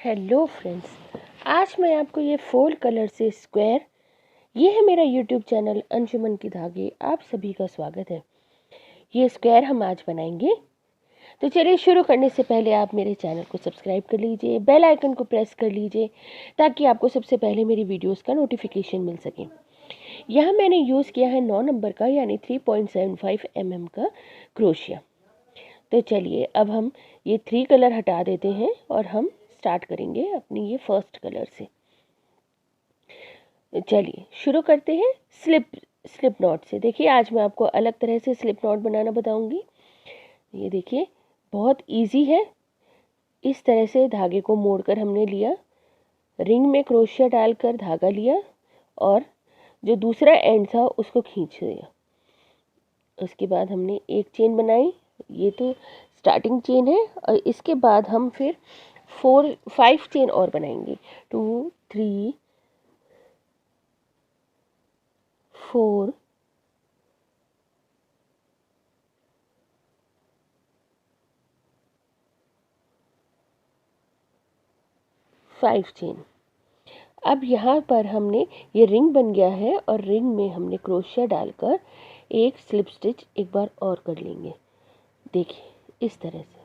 Hello friends, आज मैं आपको ये 4 कलर से स्क्वायर, ये है मेरा यूट्यूब चैनल अंशुमन की धागे। आप सभी का स्वागत है। ये स्क्वायर हम आज बनाएंगे। तो चलिए शुरू करने से पहले आप मेरे चैनल को सब्सक्राइब कर लीजिए, बेल आइकन को प्रेस कर लीजिए ताकि आपको सबसे पहले मेरी वीडियोस का नोटिफिकेशन मिल सके। यहाँ मैंने यूज़ किया है 9 नंबर का यानी 3.75 mm का क्रोशिया। तो चलिए अब हम ये 3 कलर हटा देते हैं और हम स्टार्ट करेंगे अपनी ये फर्स्ट कलर से। चलिए शुरू करते हैं स्लिप नॉट से। देखिए आज मैं आपको अलग तरह से स्लिप नॉट बनाना बताऊंगी। ये देखिए बहुत इजी है। इस तरह से धागे को मोड़कर हमने लिया, रिंग में क्रोशिया डालकर धागा लिया और जो दूसरा एंड था उसको खींच दिया। उसके बाद हमने एक चेन बनाई, ये तो स्टार्टिंग चेन है, और इसके बाद हम फिर 5 चेन और बनाएंगे। 2 3 4 5 चेन। अब यहाँ पर हमने ये रिंग बन गया है और रिंग में हमने क्रोशिया डालकर एक स्लिप स्टिच एक बार और कर लेंगे। देखिए इस तरह से।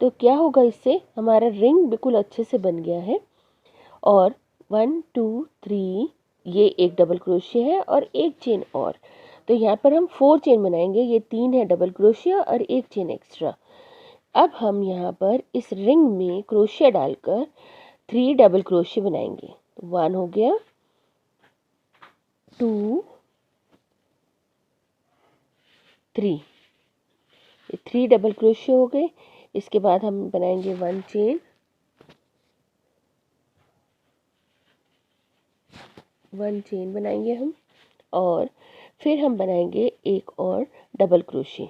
तो क्या होगा, इससे हमारा रिंग बिल्कुल अच्छे से बन गया है। और 1 2 3 ये एक डबल क्रोशिया है और एक चेन और। तो यहाँ पर हम 4 चेन बनाएंगे। ये 3 है डबल क्रोशिया और एक चेन एक्स्ट्रा। अब हम यहाँ पर इस रिंग में क्रोशिया डालकर 3 डबल क्रोशिया बनाएंगे। तो 1 हो गया, 2 3, ये 3 डबल क्रोशिया हो गए। इसके बाद हम बनाएंगे 1 चेन, 1 चेन बनाएंगे हम, और फिर हम बनाएंगे एक और डबल क्रोशिया।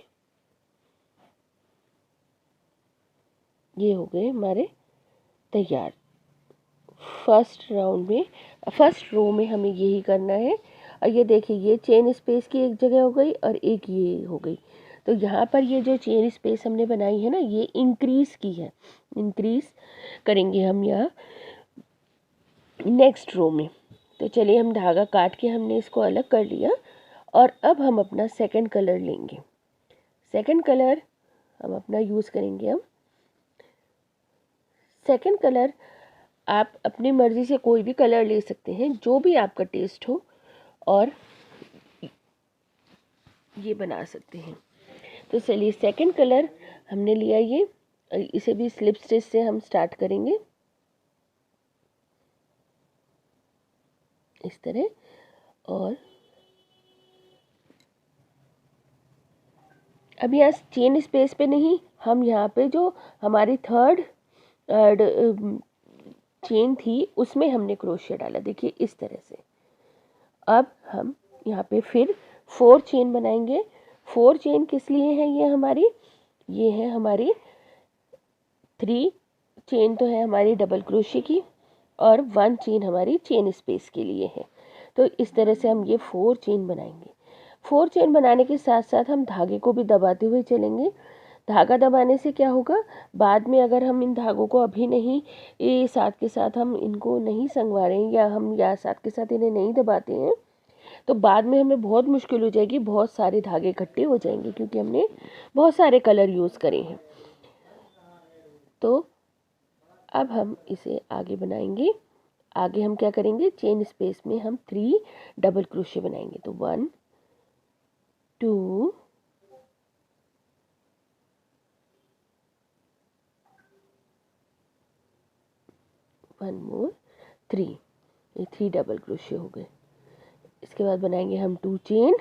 ये हो गए हमारे तैयार। फर्स्ट रो में हमें यही करना है। और ये देखिए ये चेन स्पेस की एक जगह हो गई और एक ये हो गई। तो यहाँ पर ये जो चेन स्पेस हमने बनाई है ना, ये इंक्रीज की है, इंक्रीज करेंगे हम यहाँ नेक्स्ट रो में। तो चलिए हम धागा काट के हमने इसको अलग कर लिया और अब हम अपना सेकंड कलर लेंगे। सेकंड कलर हम अपना यूज़ करेंगे। हम सेकंड कलर आप अपनी मर्ज़ी से कोई भी कलर ले सकते हैं, जो भी आपका टेस्ट हो, और ये बना सकते हैं। तो चलिए सेकंड कलर हमने लिया ये, इसे भी स्लिप स्टिच से हम स्टार्ट करेंगे इस तरह। और अब यहाँ चेन स्पेस पे नहीं, हम यहाँ पे जो हमारी थर्ड चेन थी उसमें हमने क्रोशिया डाला। देखिए इस तरह से। अब हम यहाँ पे फिर 4 चेन बनाएंगे। 4 चेन किस लिए है ये है हमारी 3 चेन तो है हमारी डबल क्रोशिया की, और 1 चेन हमारी चेन स्पेस के लिए है। तो इस तरह से हम ये 4 चेन बनाएंगे। 4 चेन बनाने के साथ साथ हम धागे को भी दबाते हुए चलेंगे। धागा दबाने से क्या होगा, बाद में अगर हम इन धागों को अभी नहीं, ये साथ के साथ हम इनको नहीं संगवा रहे हैं, या हम या साथ के साथ इन्हें नहीं दबाते हैं, तो बाद में हमें बहुत मुश्किल हो जाएगी, बहुत सारे धागे इकट्ठे हो जाएंगे क्योंकि हमने बहुत सारे कलर यूज़ करे हैं। तो अब हम इसे आगे बनाएंगे। आगे हम क्या करेंगे, चेन स्पेस में हम 3 डबल क्रोशिया बनाएंगे। तो 1 2 1 मोर 3, ये 3 डबल क्रोशिया हो गए। इसके बाद बनाएंगे हम 2 चेन,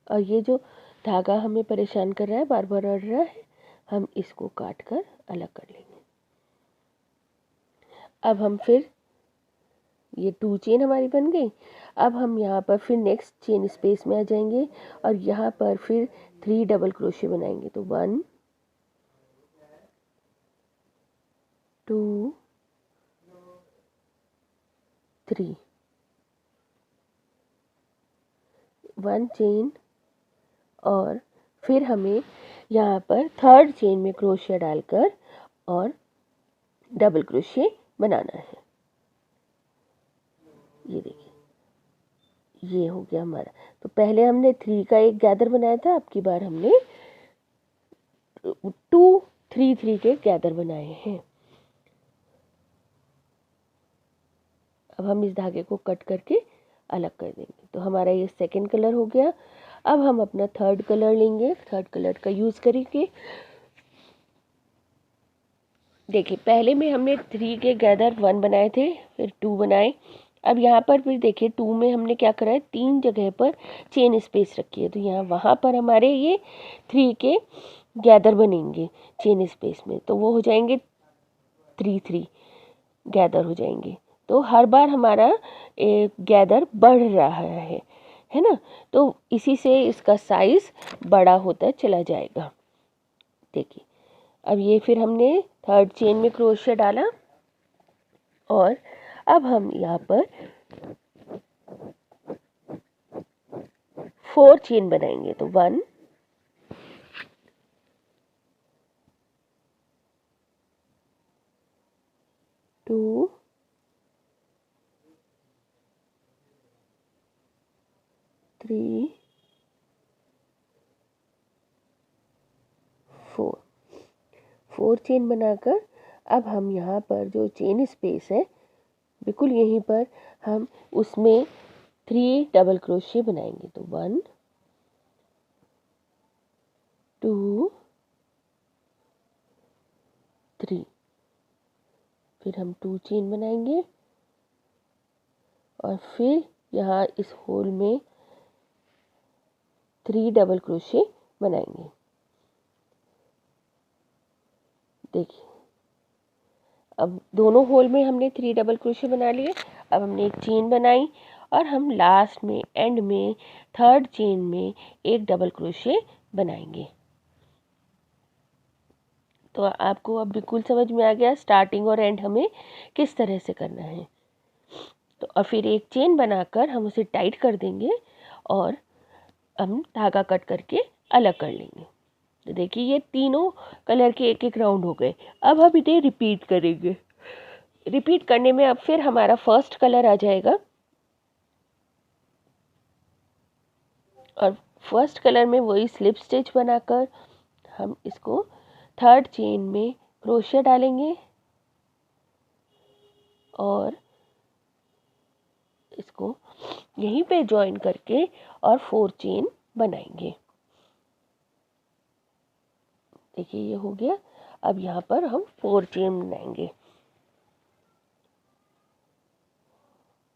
और ये जो धागा हमें परेशान कर रहा है, बार बार अड़ रहा है, हम इसको काट कर अलग कर लेंगे। अब हम फिर ये 2 चेन हमारी बन गई। अब हम यहाँ पर फिर नेक्स्ट चेन स्पेस में आ जाएंगे और यहाँ पर फिर 3 डबल क्रोशिया बनाएंगे। तो 1 2 3, 1 चेन, और फिर हमें यहाँ पर थर्ड चेन में क्रोशिया डालकर और डबल क्रोशे बनाना है। ये देखिए ये हो गया हमारा। तो पहले हमने 3 का एक गैदर बनाया था, अब की बार हमने 2 3 3 के गैदर बनाए हैं। अब हम इस धागे को कट करके अलग कर देंगे। तो हमारा ये सेकंड कलर हो गया। अब हम अपना थर्ड कलर लेंगे, थर्ड कलर का यूज़ करेंगे। देखिए पहले में हमने 3 के गैदर 1 बनाए थे, फिर 2 बनाए। अब यहाँ पर फिर देखिए 2 में हमने क्या करा है, 3 जगह पर चेन स्पेस रखी है। तो यहाँ वहाँ पर हमारे ये 3 के गैदर बनेंगे चेन स्पेस में, तो वो हो जाएंगे 3 3 गैदर हो जाएंगे। तो हर बार हमारा गैदर बढ़ रहा है ना। तो इसी से इसका साइज बड़ा होता चला जाएगा। देखिए अब ये फिर हमने थर्ड चेन में क्रोशिया डाला और अब हम यहाँ पर 4 चेन बनाएंगे। तो 1 2 3 4 चेन बनाकर अब हम यहाँ पर जो चेन स्पेस है बिल्कुल यहीं पर हम उसमें 3 डबल क्रोशिया बनाएंगे। तो 1 2 3, फिर हम 2 चेन बनाएंगे और फिर यहाँ इस होल में 3 डबल क्रोशिया बनाएंगे। देखिए अब दोनों होल में हमने 3 डबल क्रोशिया बना लिए। अब हमने एक चेन बनाई और हम लास्ट में एंड में थर्ड चेन में एक डबल क्रोशिया बनाएंगे। तो आपको अब बिल्कुल समझ में आ गया स्टार्टिंग और एंड हमें किस तरह से करना है। तो और फिर एक चेन बनाकर हम उसे टाइट कर देंगे और हम धागा कट करके अलग कर लेंगे। तो देखिए ये तीनों कलर के एक एक राउंड हो गए। अब हम इन्हें रिपीट करेंगे। रिपीट करने में अब फिर हमारा फर्स्ट कलर आ जाएगा और फर्स्ट कलर में वही स्लिप स्टिच बनाकर हम इसको थर्ड चेन में क्रोशिया डालेंगे और इसको यहीं पे जॉइन करके और 4 चेन बनाएंगे। देखिए ये हो गया। अब यहाँ पर हम 4 चेन बनाएंगे।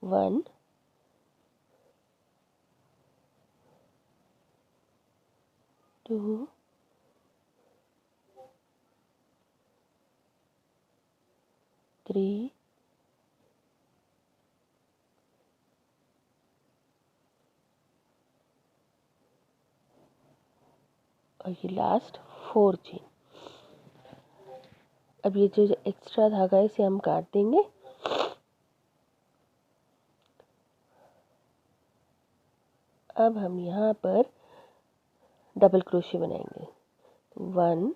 1 2 3 और ये लास्ट 4 चेन। अब ये जो एक्स्ट्रा धागा है इसे हम काट देंगे। अब हम यहाँ पर डबल क्रोशिया बनाएंगे। 1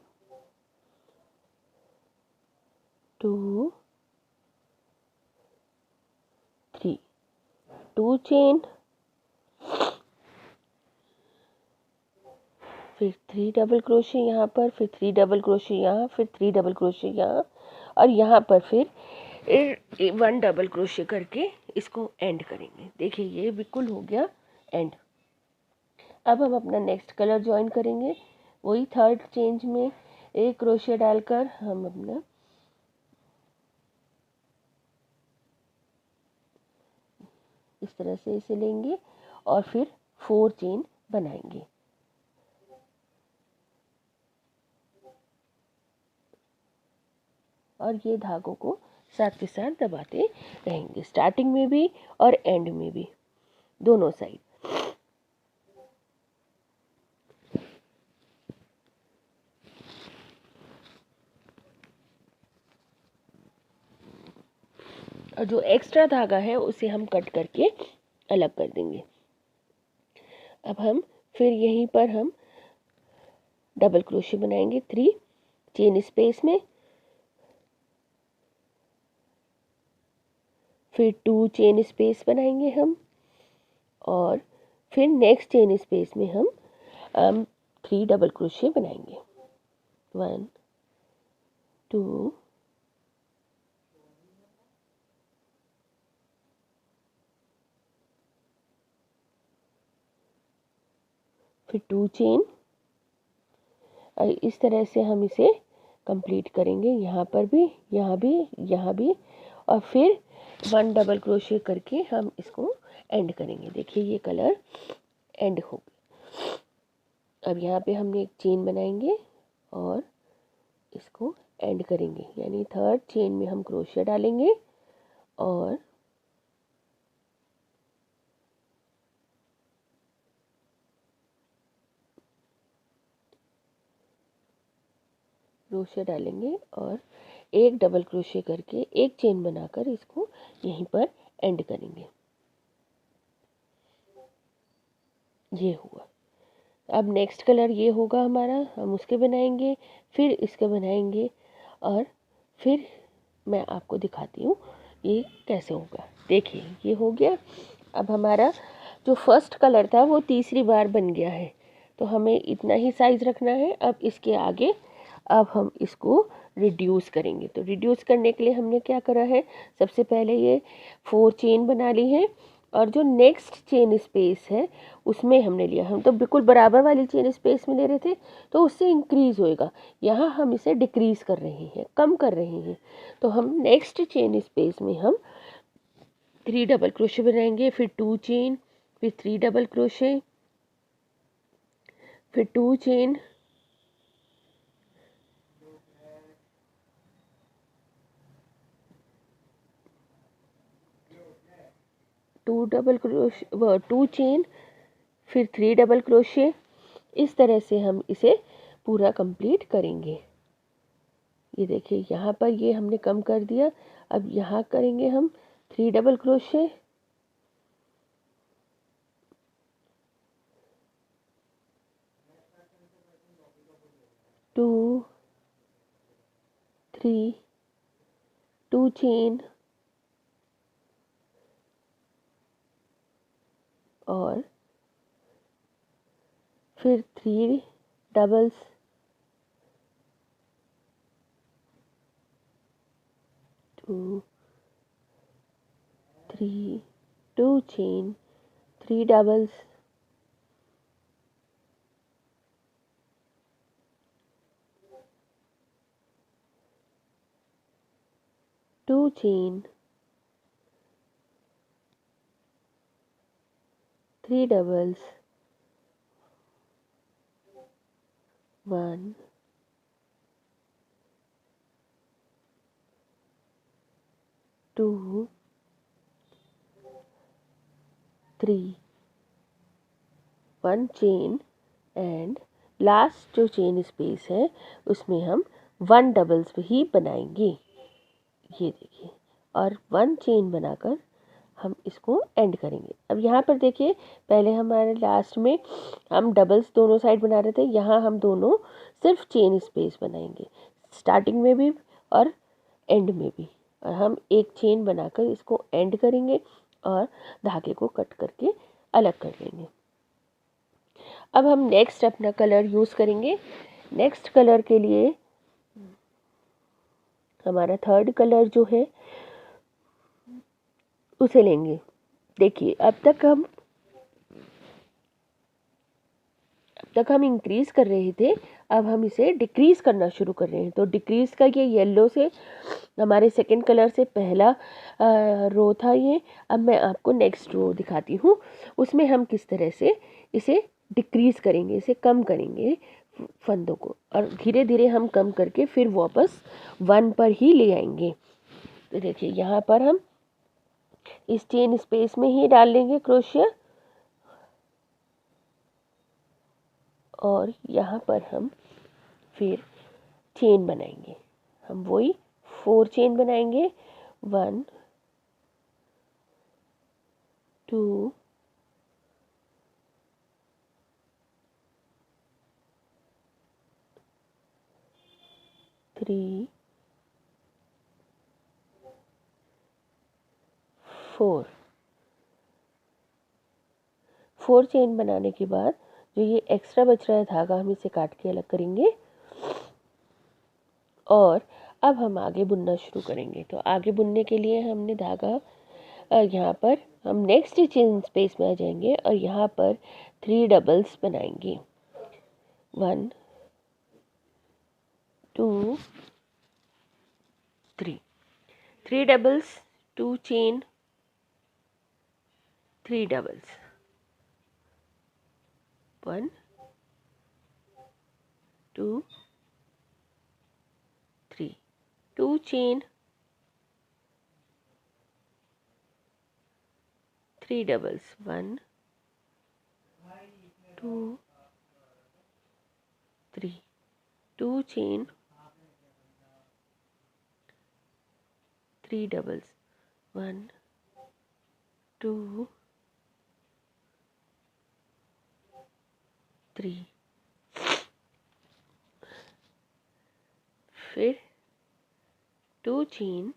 2 3, 2 चेन, फिर 3 डबल क्रोशिया यहाँ पर, फिर 3 डबल क्रोशिया यहाँ, फिर 3 डबल क्रोशिया यहाँ और यहाँ पर फिर 1 डबल क्रोशिया करके इसको एंड करेंगे। देखिए ये बिल्कुल हो गया एंड। अब हम अपना नेक्स्ट कलर ज्वाइन करेंगे। वही थर्ड चेंज में एक क्रोशिया डालकर हम अपना इस तरह से इसे लेंगे और फिर 4 चेन बनाएंगे। और ये धागों को साथ के साथ दबाते रहेंगे, स्टार्टिंग में भी और एंड में भी, दोनों साइड। और जो एक्स्ट्रा धागा है उसे हम कट करके अलग कर देंगे। अब हम फिर यहीं पर हम डबल क्रोशिया बनाएंगे 3 चेन स्पेस में फिर 2 चेन स्पेस बनाएंगे हम, और फिर नेक्स्ट चेन स्पेस में हम 3 डबल क्रोशे बनाएंगे। 1 2 फिर 2 चेन। इस तरह से हम इसे कंप्लीट करेंगे, यहाँ पर भी, यहाँ भी, यहाँ भी, और फिर 1 डबल क्रोशे करके हम इसको एंड करेंगे। देखिए ये कलर एंड हो गया। अब यहाँ पे हमने एक चेन बनाएंगे और इसको एंड करेंगे, यानी थर्ड चेन में हम क्रोशिया डालेंगे और क्रोशिया डालेंगे और एक डबल क्रोशिया करके एक चेन बनाकर इसको यहीं पर एंड करेंगे। ये हुआ। अब नेक्स्ट कलर ये होगा हमारा, हम उसके बनाएंगे, फिर इसके बनाएंगे, और फिर मैं आपको दिखाती हूँ ये कैसे होगा। देखिए ये हो गया। अब हमारा जो फर्स्ट कलर था वो तीसरी बार बन गया है, तो हमें इतना ही साइज़ रखना है। अब इसके आगे अब हम इसको रिड्यूस करेंगे। तो रिड्यूस करने के लिए हमने क्या करा है, सबसे पहले ये 4 चेन बना ली है, और जो नेक्स्ट चेन स्पेस है उसमें हमने लिया, हम तो बिल्कुल बराबर वाली चेन स्पेस में ले रहे थे, तो उससे इंक्रीज़ होएगा। यहाँ हम इसे डिक्रीज़ कर रहे हैं, कम कर रहे हैं। तो हम नेक्स्ट चेन स्पेस में हम 3 डबल क्रोशे बनाएंगे, फिर 2 चेन, फिर 3 डबल क्रोशे, फिर 2 chain, two double crochet, 2 chain, फिर 3 डबल क्रोशे। इस तरह से हम इसे पूरा कंप्लीट करेंगे। ये देखिए यहाँ पर ये हमने कम कर दिया। अब यहाँ करेंगे हम 3 डबल क्रोशे, 2 3 2 चेन, और फिर 3 doubles, 2 3 2 chain, 3 doubles, 2 chain, 3 doubles, 1 2 3 1 chain, and last जो चेन स्पेस है उसमें हम 1 डबल्स ही बनाएंगे। ये देखिए, और 1 चेन बनाकर हम इसको एंड करेंगे। अब यहाँ पर देखिए, पहले हमारे लास्ट में हम डबल्स दोनों साइड बना रहे थे, यहाँ हम दोनों सिर्फ चेन स्पेस बनाएंगे, स्टार्टिंग में भी और एंड में भी। और हम एक चेन बनाकर इसको एंड करेंगे और धागे को कट करके अलग कर लेंगे। अब हम नेक्स्ट अपना कलर यूज़ करेंगे। नेक्स्ट कलर के लिए हमारा थर्ड कलर जो है उसे लेंगे। देखिए अब तक हम इंक्रीज़ कर रहे थे, अब हम इसे डिक्रीज़ करना शुरू कर रहे हैं। तो डिक्रीज़ का ये येलो से हमारे सेकंड कलर से पहला रो था ये। अब मैं आपको नेक्स्ट रो दिखाती हूँ, उसमें हम किस तरह से इसे डिक्रीज़ करेंगे, इसे कम करेंगे फंदों को, और धीरे धीरे हम कम करके फिर वापस 1 पर ही ले आएंगे। तो देखिए यहाँ पर हम इस चेन स्पेस में ही डाल लेंगे क्रोशिया, और यहाँ पर हम फिर चेन बनाएंगे। हम वही 4 चेन बनाएंगे, 1 2 3 4 चेन बनाने के बाद जो ये एक्स्ट्रा बच रहा है धागा हम इसे काट के अलग करेंगे और अब हम आगे बुनना शुरू करेंगे। तो आगे बुनने के लिए हमने धागा यहाँ पर हम नेक्स्ट चेन स्पेस में आ जाएंगे और यहाँ पर 3 डबल्स बनाएंगे। 1 2 3 doubles, 2 chain, 3 doubles, 1 2 3, 2 chain, 3 doubles, 1 2 3, 2 chain, 3 doubles, 1 2 3, फिर 2 चेन,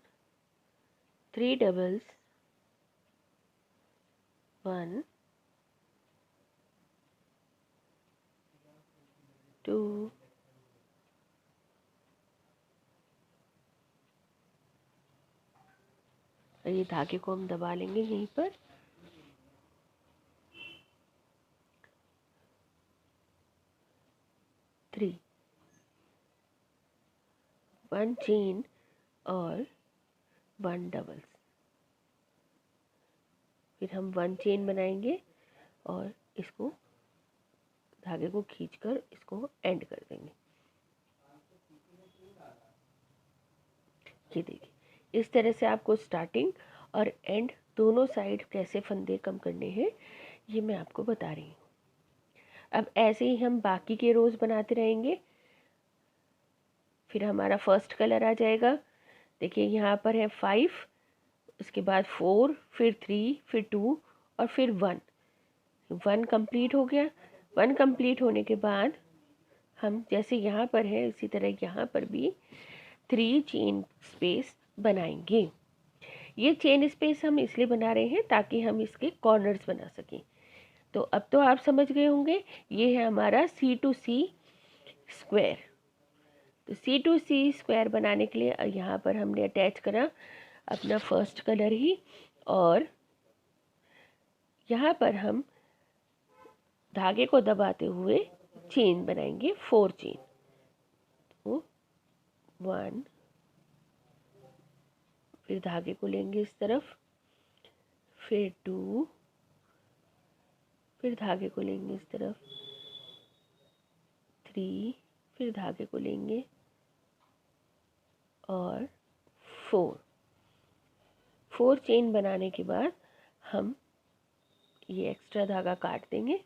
3 डबल्स, 1 2 और ये धागे को हम दबा लेंगे यहीं पर। 3, 1 चेन और 1 डबल्स, फिर हम 1 चेन बनाएंगे और इसको धागे को खींचकर इसको एंड कर देंगे। ये देखिए इस तरह से आपको स्टार्टिंग और एंड दोनों साइड कैसे फंदे कम करने हैं ये मैं आपको बता रही हूँ। अब ऐसे ही हम बाकी के रोज़ बनाते रहेंगे। फिर हमारा फर्स्ट कलर आ जाएगा। देखिए यहाँ पर है 5, उसके बाद 4, फिर 3, फिर 2 और फिर 1 कंप्लीट हो गया। 1 कंप्लीट होने के बाद हम जैसे यहाँ पर है इसी तरह यहाँ पर भी 3 चेन स्पेस बनाएंगे। ये चेन स्पेस हम इसलिए बना रहे हैं ताकि हम इसके कॉर्नर्स बना सकें। तो अब तो आप समझ गए होंगे ये है हमारा C2C स्क्वायर। तो C2C स्क्वायर बनाने के लिए यहाँ पर हमने अटैच करा अपना फर्स्ट कलर ही और यहाँ पर हम धागे को दबाते हुए चेन बनाएंगे 4 चेन। तो 1, फिर धागे को लेंगे इस तरफ, फिर 2, फिर धागे को लेंगे इस तरफ, 3, फिर धागे को लेंगे और 4 चेन बनाने के बाद हम ये एक्स्ट्रा धागा काट देंगे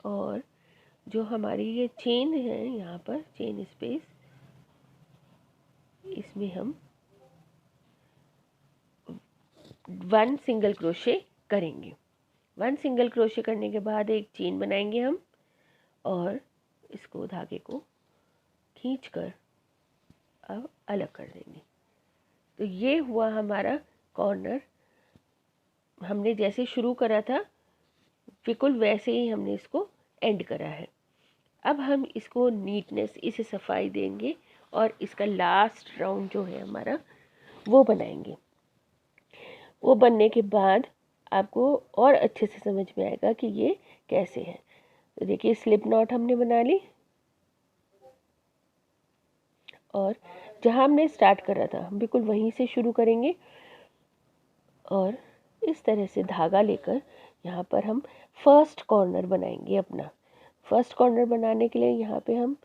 और जो हमारी ये चेन है यहाँ पर चेन स्पेस इसमें हम 1 सिंगल क्रोशे करेंगे। 1 सिंगल क्रोशे करने के बाद एक चेन बनाएंगे हम और इसको धागे को खींचकर अब अलग कर देंगे। तो ये हुआ हमारा कॉर्नर। हमने जैसे शुरू करा था बिल्कुल वैसे ही हमने इसको एंड करा है। अब हम इसको नीटनेस इसे सफाई देंगे और इसका लास्ट राउंड जो है हमारा वो बनाएंगे। वो बनने के बाद आपको और अच्छे से समझ में आएगा कि ये कैसे है। तो देखिए स्लिप नॉट हमने बना ली और जहाँ हमने स्टार्ट करा था हम बिल्कुल वहीं से शुरू करेंगे और इस तरह से धागा लेकर यहाँ पर हम फर्स्ट कॉर्नर बनाएंगे अपना। फर्स्ट कॉर्नर बनाने के लिए यहाँ पे हम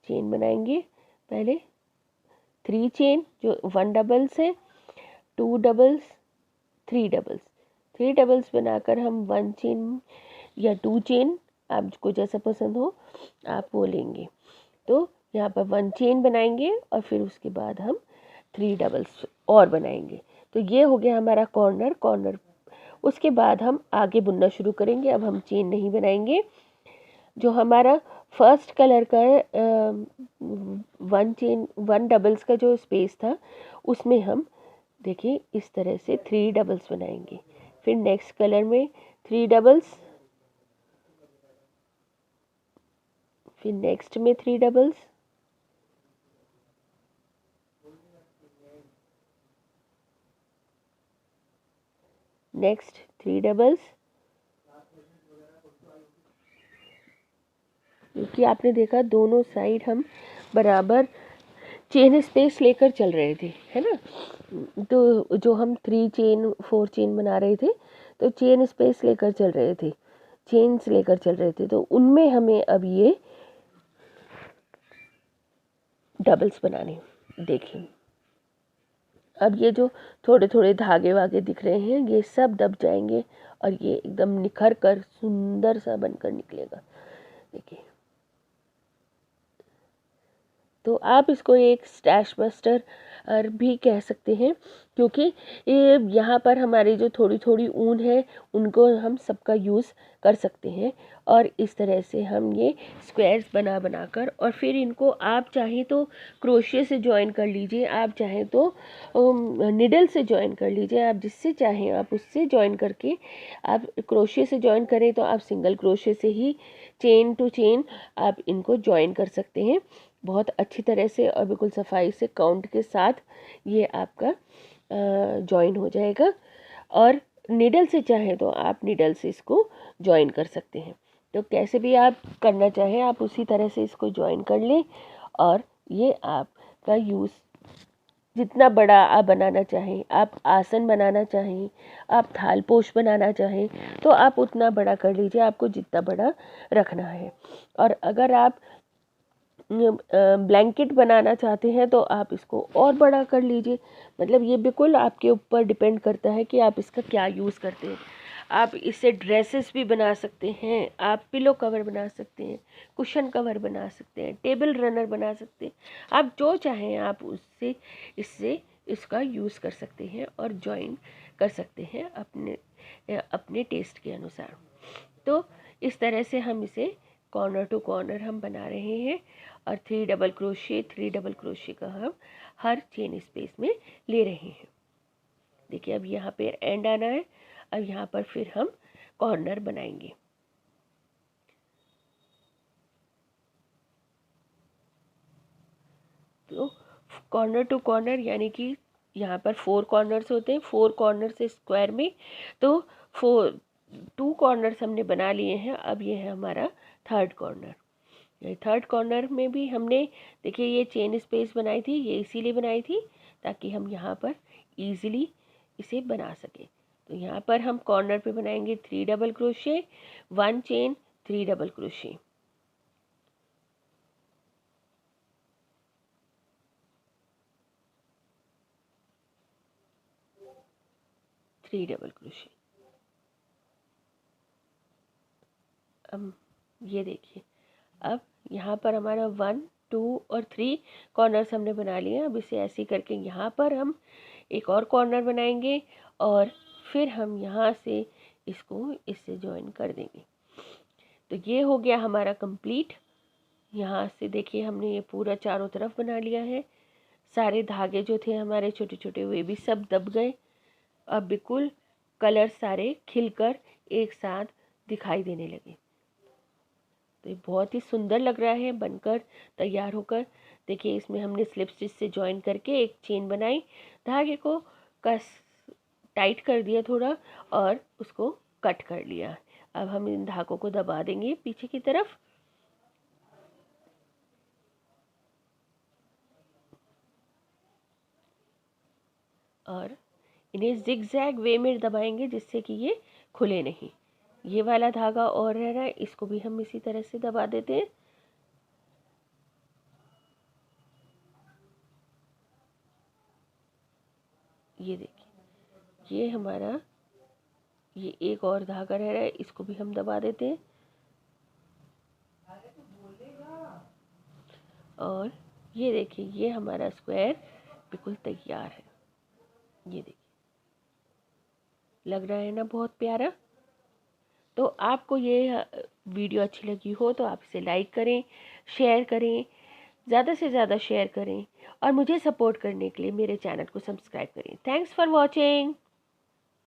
चेन बनाएंगे। पहले 3 चेन जो 1 डबल्स है, 2 डबल्स, 3 डबल्स, 3 डबल्स बनाकर हम 1 चेन या 2 चेन आपको जैसा पसंद हो आप वो लेंगे। तो यहाँ पर 1 चेन बनाएंगे और फिर उसके बाद हम 3 डबल्स और बनाएंगे। तो ये हो गया हमारा कॉर्नर। उसके बाद हम आगे बुनना शुरू करेंगे। अब हम चेन नहीं बनाएंगे, जो हमारा फर्स्ट कलर का वन डबल्स का जो स्पेस था उसमें हम देखिए इस तरह से 3 डबल्स बनाएंगे। फिर नेक्स्ट कलर में 3 डबल्स, फिर नेक्स्ट में 3 डबल्स, नेक्स्ट 3 डबल्स। क्योंकि आपने देखा दोनों साइड हम बराबर चेन स्पेस लेकर चल रहे थे, है ना। तो जो हम 3 चेन 4 चेन बना रहे थे तो चेन स्पेस लेकर चल रहे थे, चेन्स लेकर चल रहे थे, तो उनमें हमें अब ये डबल्स बनाने। देखिए अब ये जो थोड़े थोड़े धागे वागे दिख रहे हैं ये सब दब जाएंगे और ये एकदम निखर कर सुंदर सा बनकर निकलेगा। देखिए तो आप इसको एक स्टैश बस्टर भी कह सकते हैं, क्योंकि यहाँ पर हमारी जो थोड़ी थोड़ी ऊन है उनको हम सबका यूज़ कर सकते हैं। और इस तरह से हम ये स्क्वायर्स बना बनाकर, और फिर इनको आप चाहें तो क्रोशिया से जॉइन कर लीजिए, आप चाहें तो निडल से जॉइन कर लीजिए, आप जिससे चाहें आप उससे जॉइन करके, आप क्रोशिया से जॉइन करें तो आप सिंगल क्रोशिया से ही चेन टू चेन आप इनको जॉइन कर सकते हैं बहुत अच्छी तरह से और बिल्कुल सफाई से काउंट के साथ ये आपका जॉइन हो जाएगा। और निडल से चाहें तो आप निडल से इसको जॉइन कर सकते हैं। तो कैसे भी आप करना चाहें आप उसी तरह से इसको जॉइन कर लें। और ये आपका यूज़ जितना बड़ा आप बनाना चाहें, आप आसन बनाना चाहें, आप थालपोश बनाना चाहें तो आप उतना बड़ा कर लीजिए, आपको जितना बड़ा रखना है। और अगर आप ब्लैंकेट बनाना चाहते हैं तो आप इसको और बड़ा कर लीजिए। मतलब ये बिल्कुल आपके ऊपर डिपेंड करता है कि आप इसका क्या यूज़ करते हैं। आप इससे ड्रेसेस भी बना सकते हैं, आप पिलो कवर बना सकते हैं, कुशन कवर बना सकते हैं, टेबल रनर बना सकते हैं, आप जो चाहें आप उससे इससे इसका यूज़ कर सकते हैं और जॉइन कर सकते हैं अपने टेस्ट के अनुसार। तो इस तरह से हम इसे कॉर्नर टू कॉर्नर हम बना रहे हैं और 3 डबल क्रोशे का हम हर चेन स्पेस में ले रहे हैं। देखिए अब यहाँ पे एंड आना है, अब यहाँ पर फिर हम कॉर्नर बनाएंगे। तो कॉर्नर टू कॉर्नर यानी कि यहाँ पर 4 कॉर्नर्स होते हैं, 4 कॉर्नर से स्क्वायर में, तो 2 कॉर्नर्स हमने बना लिए हैं। अब ये है हमारा थर्ड कॉर्नर। ये थर्ड कॉर्नर में भी हमने देखिए ये चेन स्पेस बनाई थी, ये इसीलिए बनाई थी ताकि हम यहाँ पर इजीली इसे बना सकें। तो यहाँ पर हम कॉर्नर पे बनाएंगे 3 double crochet, 1 chain, 3 double crochet, three double crochet. अब ये देखिए अब यहाँ पर हमारा 1 2 और 3 कॉर्नर्स हमने बना लिए। अब इसे ऐसे करके यहाँ पर हम एक और कॉर्नर बनाएंगे और फिर हम यहाँ से इसको इससे जॉइन कर देंगे। तो ये हो गया हमारा कंप्लीट। यहाँ से देखिए हमने ये पूरा चारों तरफ बना लिया है। सारे धागे जो थे हमारे छोटे छोटे वे भी सब दब गए। अब बिल्कुल कलर सारे खिलकर एक साथ दिखाई देने लगे। तो ये बहुत ही सुंदर लग रहा है बनकर तैयार होकर। देखिए इसमें हमने स्लिप स्टिच से जॉइन करके एक चेन बनाई, धागे को कस टाइट कर दिया थोड़ा और उसको कट कर लिया। अब हम इन धागों को दबा देंगे पीछे की तरफ और इन्हें जिग जैग वे में दबाएंगे जिससे कि ये खुले नहीं। ये वाला धागा और रह रहा है, इसको भी हम इसी तरह से दबा देते हैं। ये देखिए ये हमारा ये एक और धागा रह रहा है, इसको भी हम दबा देते हैं और ये देखिए ये हमारा स्क्वायर बिल्कुल तैयार है। ये देखिए लग रहा है ना बहुत प्यारा। तो आपको ये वीडियो अच्छी लगी हो तो आप इसे लाइक करें, शेयर करें, ज़्यादा से ज़्यादा शेयर करें और मुझे सपोर्ट करने के लिए मेरे चैनल को सब्सक्राइब करें। Thanks for watching.